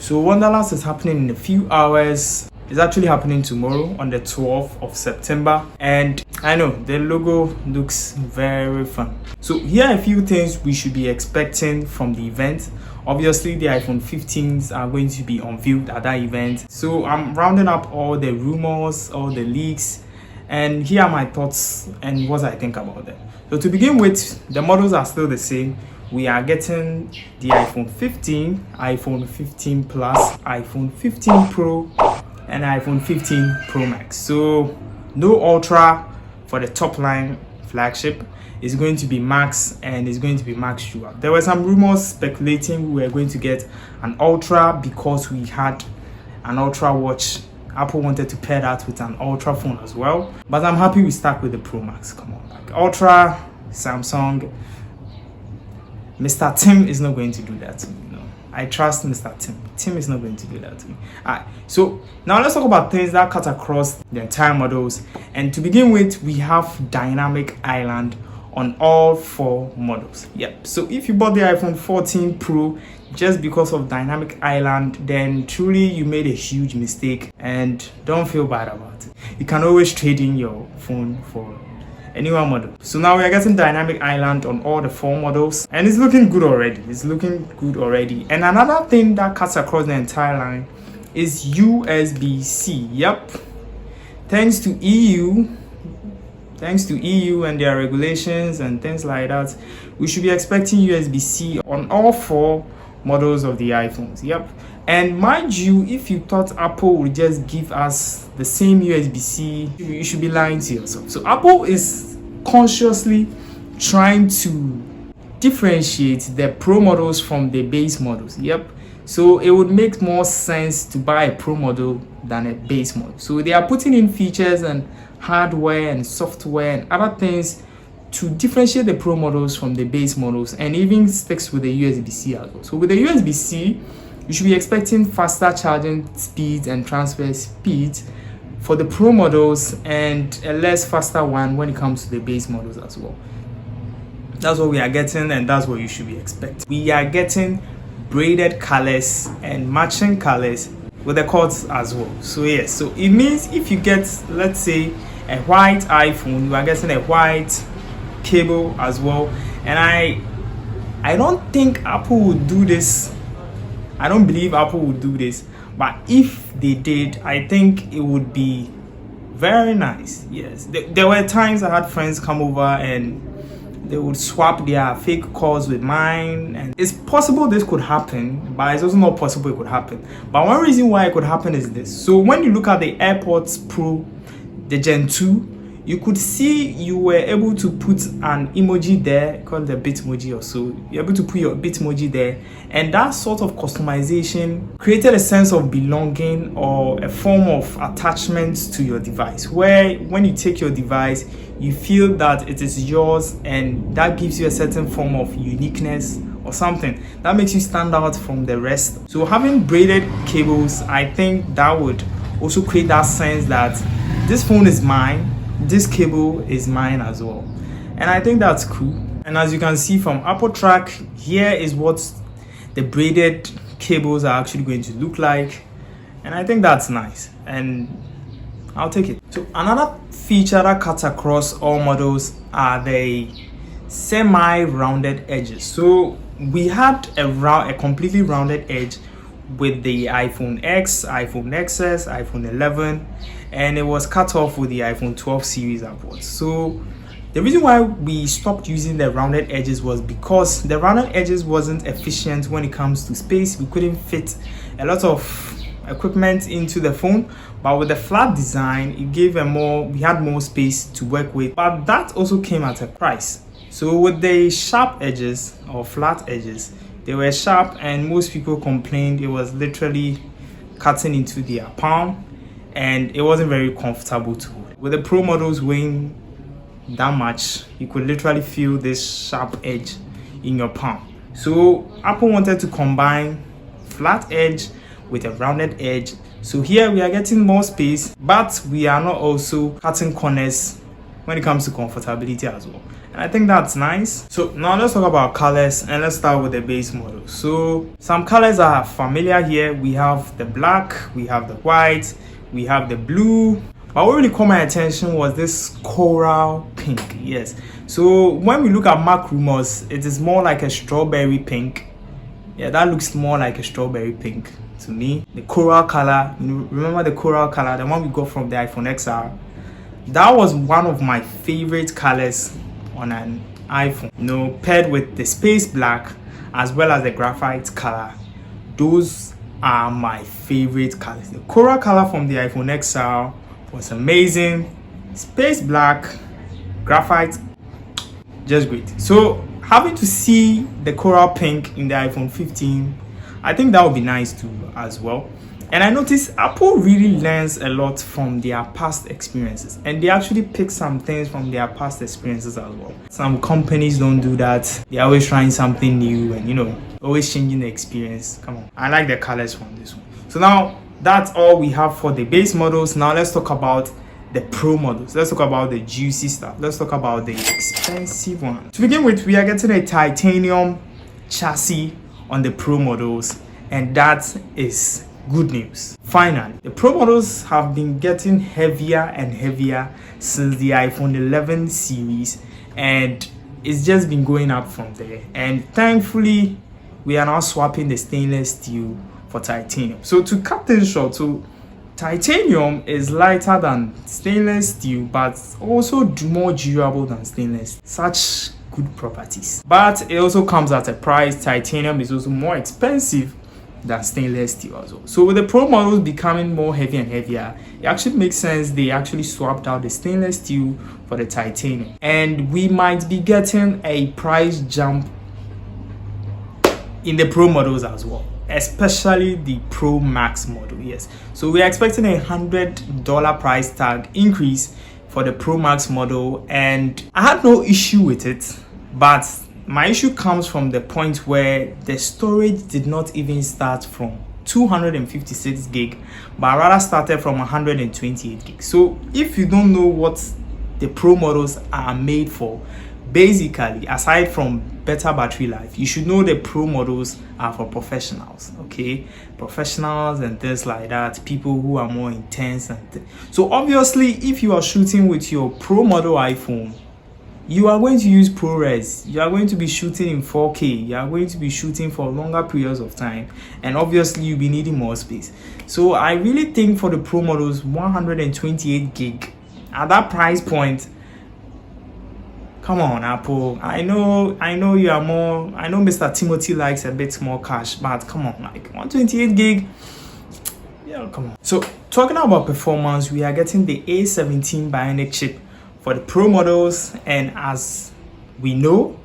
So Wonderlust is happening in a few hours. It's actually happening tomorrow on the 12th of September, and I know the logo looks very fun. So here are a few things we should be expecting from the event. Obviously the iPhone 15s are going to be unveiled at that event, so I'm rounding up all the rumors, all the leaks, and here are my thoughts and what I think about them. So to begin with, the models are still the same. We are getting the iPhone 15, iPhone 15 Plus, iPhone 15 Pro, and iPhone 15 Pro Max. So no Ultra for the top line flagship. It's going to be Max, and it's going to be Max throughout. There were some rumors speculating we were going to get an Ultra because we had an Ultra watch. Apple wanted to pair that with an Ultra phone as well, but I'm happy we stuck with the Pro Max. Come on, like Ultra, Samsung, Mr. Tim is not going to do that to me. No, I trust Mr. Tim. Tim is not going to do that to me. Alright, so now let's talk about things that cut across the entire models. And to begin with, we have Dynamic Island on all 4 models. Yep. So if you bought the iPhone 14 Pro just because of Dynamic Island, then truly you made a huge mistake, and don't feel bad about it. You can always trade in your phone for a newer model. So now we are getting Dynamic Island on all the 4 models, and it's looking good already. And another thing that cuts across the entire line is USB-C. Yep. Thanks to EU and their regulations and things like that, we should be expecting USB-C on all 4 models of the iPhones. Yep. And mind you, if you thought Apple would just give us the same USB-C, you should be lying to yourself. So Apple is consciously trying to differentiate the Pro models from the base models. Yep. So it would make more sense to buy a Pro model than a base model. So they are putting in features and hardware and software and other things to differentiate the Pro models from the base models, and even sticks with the USB-C as well. So with the USB-C, you should be expecting faster charging speeds and transfer speeds for the Pro models, and a less faster one when it comes to the base models as well. That's what we are getting, and that's what you should be expecting. We are getting braided colors and matching colors with the cords as well. So yes, so it means if you get, let's say, a white iPhone, you are getting a white cable as well. And I don't think Apple would do this. I don't believe Apple would do this, but if they did, I think it would be very nice. Yes, there were times I had friends come over and they would swap their fake calls with mine, and it's possible this could happen, but it's also not possible it could happen. But one reason why it could happen is this. So when you look at the AirPods Pro, the Gen 2, you could see you were able to put an emoji there called the Bitmoji or so. You're able to put your Bitmoji there, and that sort of customization created a sense of belonging or a form of attachment to your device, where when you take your device, you feel that it is yours, and that gives you a certain form of uniqueness or something that makes you stand out from the rest. So having braided cables, I think that would also create that sense that this phone is mine, this cable is mine as well, and I think that's cool. And as you can see from Apple Track, here is what the braided cables are actually going to look like, and I think that's nice, and I'll take it. So another feature that cuts across all models are the semi-rounded edges. So we had a completely rounded edge with the iPhone X, iPhone XS, iPhone 11, and it was cut off with the iPhone 12 series upwards. So the reason why we stopped using the rounded edges was because the rounded edges wasn't efficient when it comes to space. We couldn't fit a lot of equipment into the phone, but with the flat design, it gave we had more space to work with, but that also came at a price. So with the sharp edges or flat edges, they were sharp, and most people complained it was literally cutting into their palm, and it wasn't very comfortable to hold. With the Pro models weighing that much, you could literally feel this sharp edge in your palm. So Apple wanted to combine flat edge with a rounded edge. So here we are getting more space, but we are not also cutting corners when it comes to comfortability as well. And I think that's nice. So now let's talk about colors, and let's start with the base model. So some colors are familiar here. We have the black, we have the white, we have the blue. But what really caught my attention was this coral pink. Yes. So when we look at Mac rumors, it is more like a strawberry pink. Yeah, that looks more like a strawberry pink to me. The coral color, remember the coral color, the one we got from the iPhone XR? That was one of my favorite colors on an iPhone. Paired with the space black as well as the graphite color. Those are my favorite colors. The coral color from the iPhone XR was amazing. Space black, graphite, just great. So having to see the coral pink in the iPhone 15, I think that would be nice too as well. And I noticed Apple really learns a lot from their past experiences, and they actually pick some things from their past experiences as well. Some companies don't do that. They're always trying something new and always changing the experience. Come on, I like the colors from this one. So now that's all we have for the base models. Now let's talk about the pro models. Let's talk about the juicy stuff. Let's talk about the expensive one. To begin with, we are getting a titanium chassis on the pro models, and that is good news. Finally, the pro models have been getting heavier and heavier since the iPhone 11 series, and it's just been going up from there. And thankfully, we are now swapping the stainless steel for titanium. So to cut things short, titanium is lighter than stainless steel, but also more durable than stainless. Such good properties. But it also comes at a price. Titanium is also more expensive than stainless steel as well. So with the pro models becoming more heavy and heavier, it actually makes sense they actually swapped out the stainless steel for the titanium. And we might be getting a price jump in the pro models as well, especially the Pro Max model. Yes, so we are expecting $100 price tag increase for the Pro Max model, and I had no issue with it, but my issue comes from the point where the storage did not even start from 256 gig, but rather started from 128 gig. So if you don't know what the Pro models are made for, basically, aside from better battery life, you should know the Pro models are for professionals, okay? Professionals and things like that, people who are more intense. So obviously, if you are shooting with your Pro model iPhone, you are going to use ProRes. You are going to be shooting in 4K. You are going to be shooting for longer periods of time, and obviously you'll be needing more space. So I really think for the Pro models, 128 gig at that price point, come on, Apple. I know you are more. I know Mr. Timothy likes a bit more cash, but come on, like 128 gig. Yeah, come on. So talking about performance, we are getting the A17 Bionic chip for the Pro models, and as we know,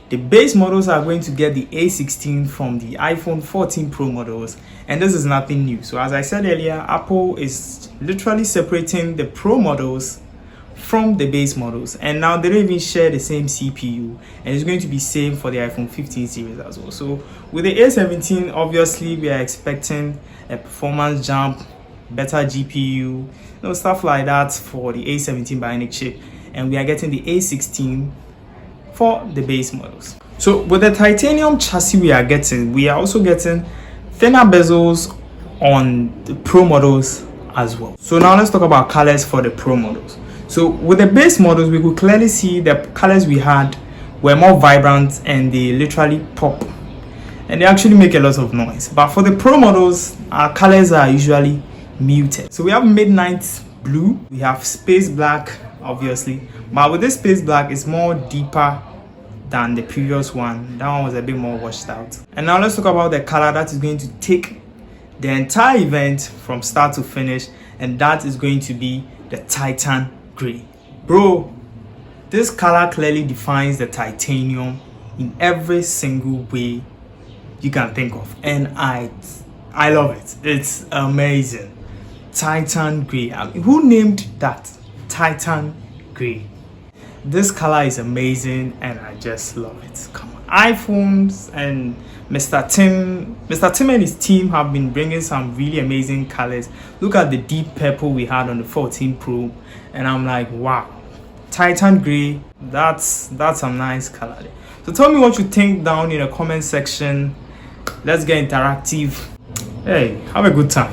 the base models are going to get the A16 from the iPhone 14 Pro models, and this is nothing new. So as I said earlier, Apple is literally separating the Pro models from the base models, and now they don't even share the same CPU, and it's going to be same for the iPhone 15 series as well. So with the A17, obviously we are expecting a performance jump, better GPU, stuff like that for the A17 Bionic chip, and we are getting the A16 for the base models. So with the titanium chassis we are also getting thinner bezels on the Pro models as well. So now let's talk about colors for the Pro models. So with the base models, we could clearly see the colors we had were more vibrant and they literally pop, and they actually make a lot of noise. But for the Pro models, our colors are usually muted. So we have midnight blue, we have space black, obviously, but with this space black, it's more deeper than the previous one. That one was a bit more washed out. And now let's talk about the color that is going to take the entire event from start to finish, and that is going to be the Titan Gray. Bro, this color clearly defines the titanium in every single way you can think of, and I love it. It's amazing. Titan Gray. I mean, who named that? Titan Gray. This color is amazing, and I just love it. Come on, iPhones and Mr. Tim and his team have been bringing some really amazing colors. Look at the deep purple we had on the 14 Pro, and I'm like, wow, Titan gray. That's a nice color there. So tell me what you think down in the comment section. Let's get interactive. Hey, have a good time.